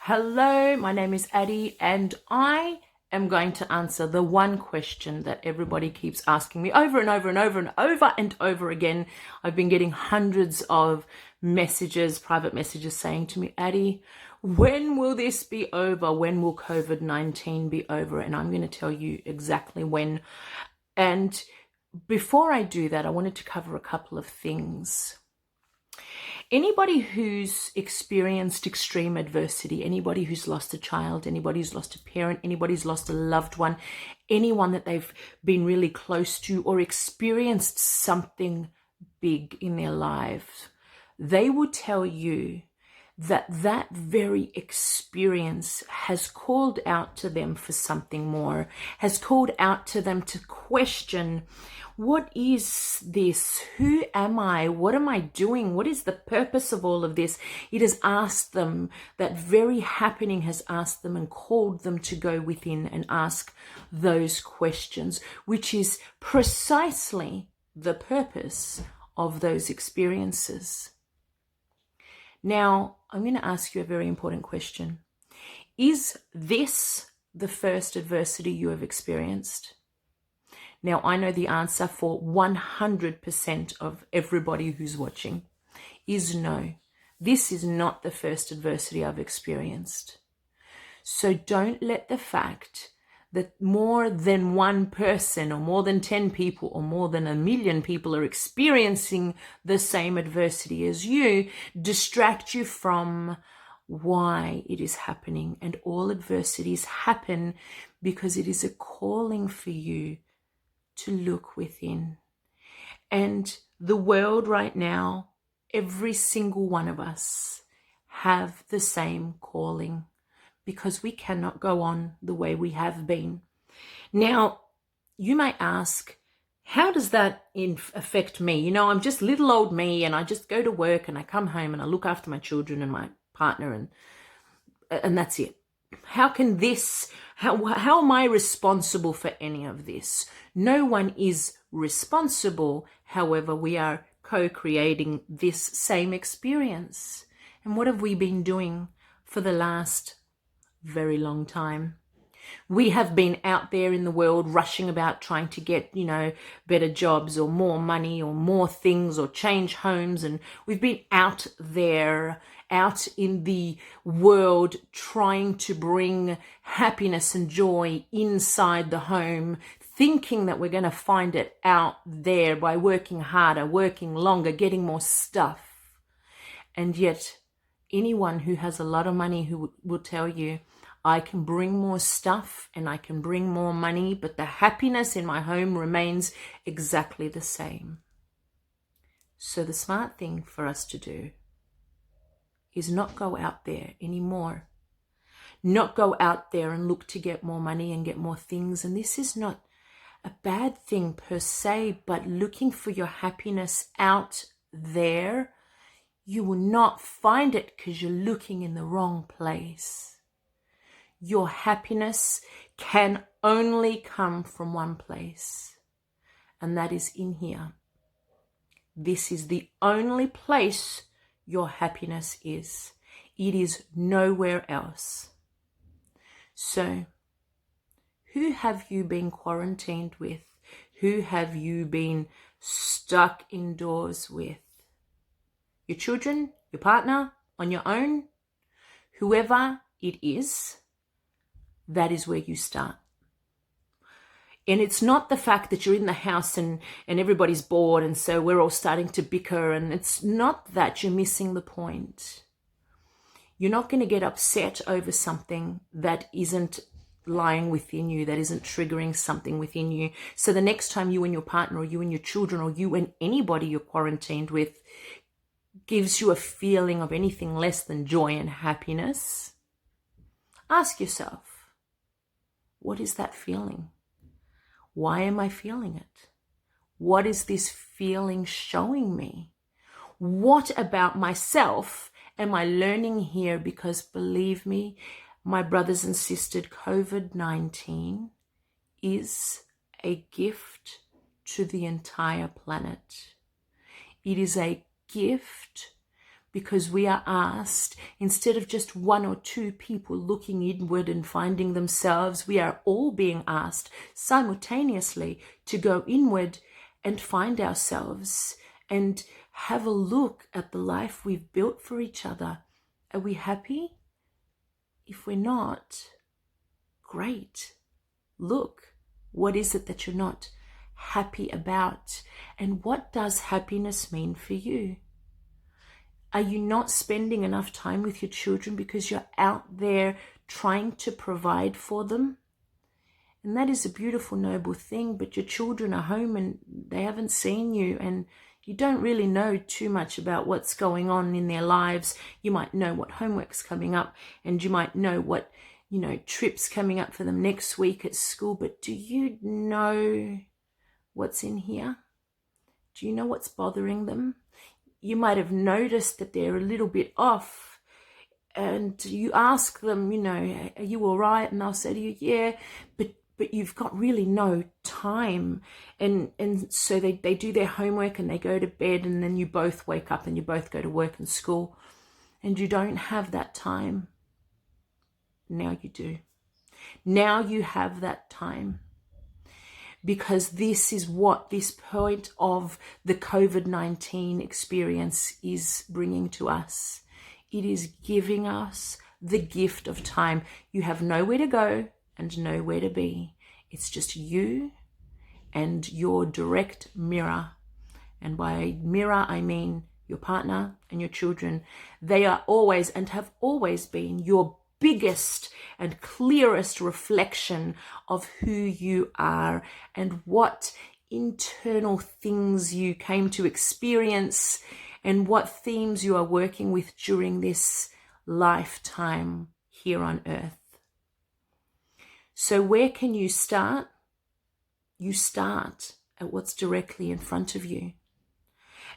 Hello, my name is Addie, and I am going to answer the one question that everybody keeps asking me over and over and over and over and over again. I've been getting hundreds of messages, private messages saying to me, Addie, when will this be over? When will COVID-19 be over? And I'm going to tell you exactly when. And before I do that, I wanted to cover a couple of things. Anybody who's experienced extreme adversity, anybody who's lost a child, anybody who's lost a parent, anybody who's lost a loved one, anyone that they've been really close to or experienced something big in their lives, they will tell you that that very experience has called out to them for something more, has called out to them to question, what is this? Who am I? What am I doing? What is the purpose of all of this? It has asked them, that very happening has asked them and called them to go within and ask those questions, which is precisely the purpose of those experiences. Now, I'm going to ask you a very important question. Is this the first adversity you have experienced? Now, I know the answer for 100% of everybody who's watching is no. This is not the first adversity I've experienced. So don't let the fact that more than one person or more than 10 people or more than 1 million people are experiencing the same adversity as you distract you from why it is happening. And all adversities happen because it is a calling for you to look within. And the world right now, every single one of us have the same calling, because we cannot go on the way we have been. Now, you may ask, how does that affect me? You know, I'm just little old me, and I just go to work and I come home and I look after my children and my partner, and that's it. How can this, how am I responsible for any of this? No one is responsible. However, we are co-creating this same experience. And what have we been doing for the last very long time? We have been out there in the world rushing about trying to get, better jobs or more money or more things or change homes. And we've been out there, out in the world trying to bring happiness and joy inside the home, thinking that we're going to find it out there by working harder, working longer, getting more stuff. And yet anyone who has a lot of money who will tell you, I can bring more stuff and I can bring more money, but the happiness in my home remains exactly the same. So the smart thing for us to do is not go out there anymore. Not go out there and look to get more money and get more things. And this is not a bad thing per se, but looking for your happiness out there, you will not find it because you're looking in the wrong place. Your happiness can only come from one place, and that is in here. This is the only place your happiness is. It is nowhere else. So, who have you been quarantined with? Who have you been stuck indoors with? Your children, your partner, on your own? Whoever it is, that is where you start. And it's not the fact that you're in the house and everybody's bored and so we're all starting to bicker, and it's not that. You're missing the point. You're not going to get upset over something that isn't lying within you, that isn't triggering something within you. So the next time you and your partner or you and your children or you and anybody you're quarantined with gives you a feeling of anything less than joy and happiness, ask yourself, what is that feeling? Why am I feeling it? What is this feeling showing me? What about myself am I learning here? Because believe me, my brothers and sisters, COVID-19 is a gift to the entire planet. It is a gift because we are asked, instead of just one or two people looking inward and finding themselves, we are all being asked simultaneously to go inward and find ourselves and have a look at the life we've built for each other. Are we happy? If we're not, great. Look, what is it that you're not happy about? And what does happiness mean for you? Are you not spending enough time with your children because you're out there trying to provide for them? And that is a beautiful, noble thing, but your children are home and they haven't seen you, and you don't really know too much about what's going on in their lives. You might know what homework's coming up, and you might know what, trips coming up for them next week at school, but do you know what's in here? Do you know what's bothering them? You might have noticed that they're a little bit off, and you ask them, are you all right? And they'll say to you, yeah, but you've got really no time. And so they do their homework and they go to bed, and then you both wake up and you both go to work and school, and you don't have that time. Now you do. Now you have that time. Because this is what this point of the COVID-19 experience is bringing to us. It is giving us the gift of time. You have nowhere to go and nowhere to be. It's just you and your direct mirror. And by mirror, I mean your partner and your children. They are always and have always been your biggest and clearest reflection of who you are and what internal things you came to experience and what themes you are working with during this lifetime here on earth. So where can you start? You start at what's directly in front of you.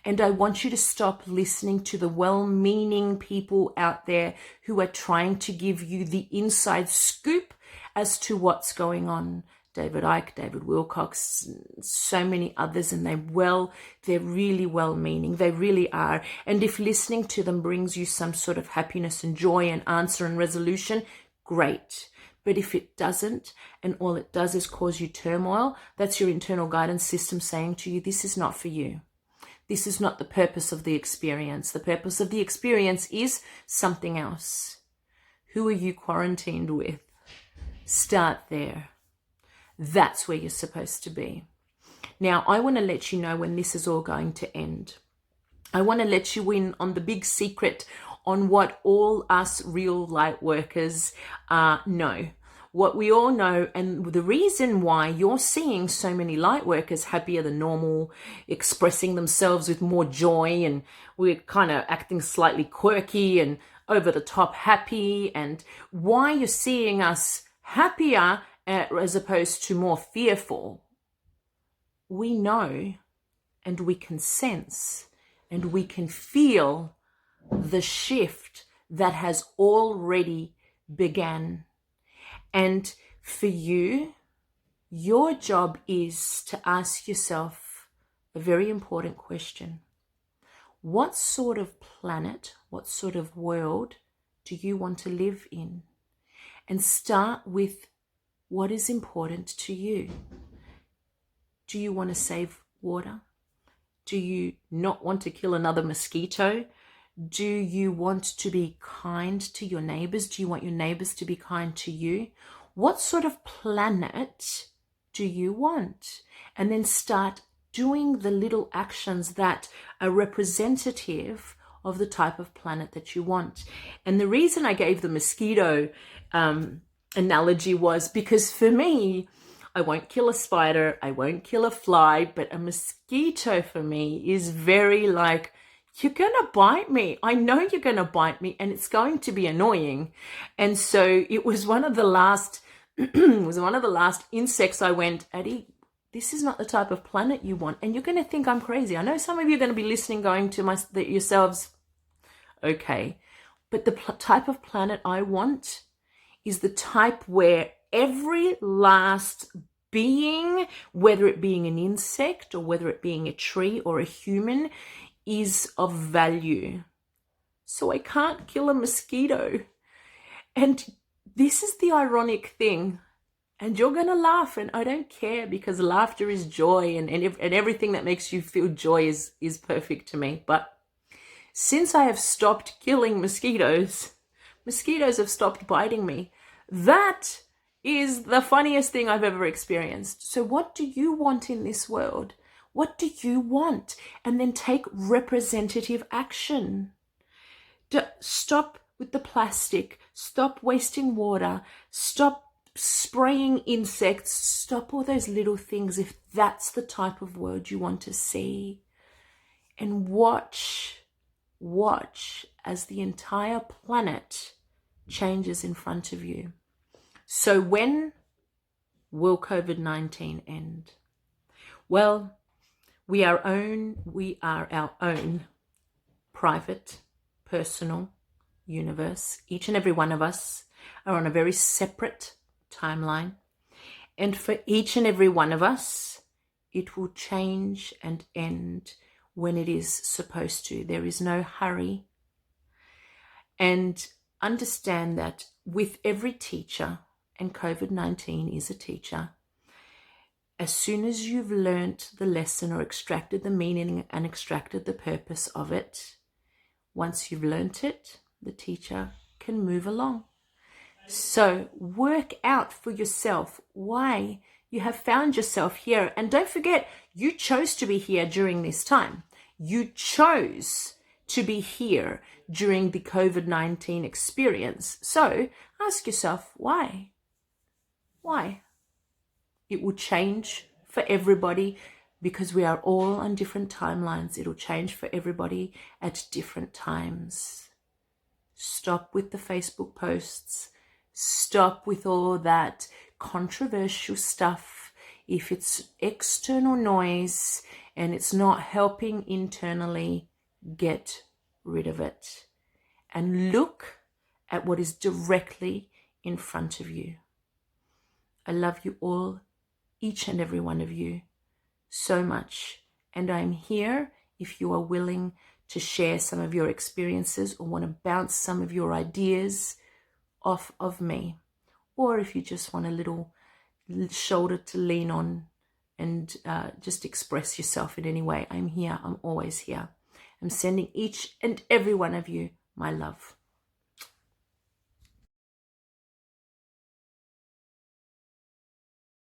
And I want you to stop listening to the well-meaning people out there who are trying to give you the inside scoop as to what's going on. David Icke, David Wilcox, so many others, and they're really well-meaning. They really are. And if listening to them brings you some sort of happiness and joy and answer and resolution, great. But if it doesn't, and all it does is cause you turmoil, that's your internal guidance system saying to you, this is not for you. This is not the purpose of the experience. The purpose of the experience is something else. Who are you quarantined with? Start there. That's where you're supposed to be. Now, I want to let you know when this is all going to end. I want to let you in on the big secret on what all us real light workers know. What we all know, and the reason why you're seeing so many light workers happier than normal, expressing themselves with more joy, and we're kind of acting slightly quirky and over the top happy, and why you're seeing us happier as opposed to more fearful. We know, and we can sense, and we can feel the shift that has already begun. And for you, your job is to ask yourself a very important question. What sort of planet, what sort of world do you want to live in? And start with what is important to you. Do you want to save water? Do you not want to kill another mosquito? Do you want to be kind to your neighbors? Do you want your neighbors to be kind to you? What sort of planet do you want? And then start doing the little actions that are representative of the type of planet that you want. And the reason I gave the mosquito analogy was because for me, I won't kill a spider, I won't kill a fly, but a mosquito for me is very like, you're going to bite me. I know you're going to bite me, and it's going to be annoying. And so it was one of the last insects I went, Addie, this is not the type of planet you want. And you're going to think I'm crazy. I know some of you are going to be listening, going to yourselves, okay. But the type of planet I want is the type where every last being, whether it being an insect or whether it being a tree or a human, is of value. so I can't kill a mosquito. And this is the ironic thing. And you're going to laugh, and I don't care, because laughter is joy, and everything that makes you feel joy is perfect to me. But since I have stopped killing mosquitoes, mosquitoes have stopped biting me. That is the funniest thing I've ever experienced. So what do you want in this world? What do you want? And then take representative action. Stop with the plastic. Stop wasting water. Stop spraying insects. Stop all those little things if that's the type of world you want to see. And watch as the entire planet changes in front of you. So when will COVID-19 end? Well, we are our own private, personal universe. Each and every one of us are on a very separate timeline. And for each and every one of us, it will change and end when it is supposed to. There is no hurry. And understand that with every teacher, and COVID-19 is a teacher, as soon as you've learnt the lesson or extracted the meaning and extracted the purpose of it, once you've learnt it, the teacher can move along. So work out for yourself why you have found yourself here. And don't forget, you chose to be here during this time. You chose to be here during the COVID-19 experience. So ask yourself, why? Why? It will change for everybody because we are all on different timelines. It'll change for everybody at different times. Stop with the Facebook posts. Stop with all that controversial stuff. If it's external noise and it's not helping internally, get rid of it. And look at what is directly in front of you. I love you all, each and every one of you, so much. And I'm here if you are willing to share some of your experiences or want to bounce some of your ideas off of me. Or if you just want a little shoulder to lean on and just express yourself in any way, I'm here. I'm always here. I'm sending each and every one of you my love.